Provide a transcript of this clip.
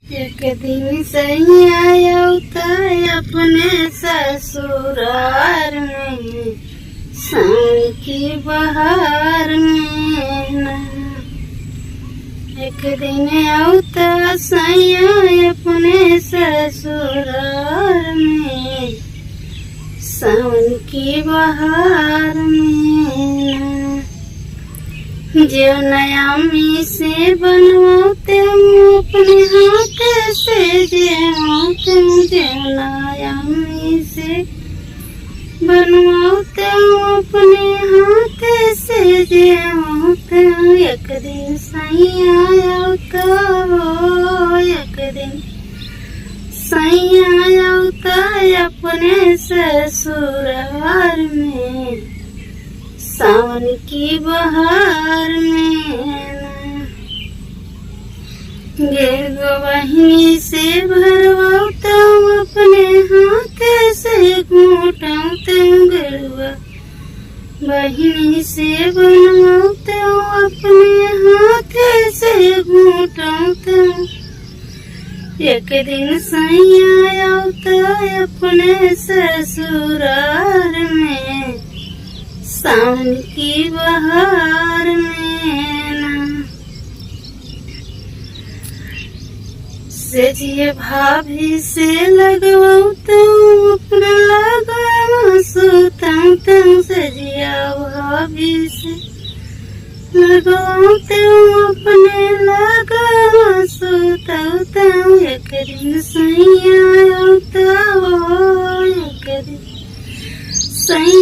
एक दिन सही आया अपने ससुराल में, सावन की बहार में ना। एक दिन औता सैया अपने ससुराल में, सावन की बहार में ना। जो नया मी से बनवाते अपने हाथ से, जो नया मी से बनवाते अपने हाथ से, एक दिन सही आया एक दिन सही आया अपने ससुराल में, सावन की बहार में ना। बहिनी से भरवाता अपने हाथ से, घूटाता गरुआ बहिनी से बनवाता अपने हाथ से, घूटाता। एक दिन सही आया अपने ससुराल में, सावन की बहार में ना। सजिए भाभी से लगवाता अपना लगावा सुताता, सजिया भाभी से लगवाता अपने लगावा सुताता। एक दिन सही आया एक दिन सही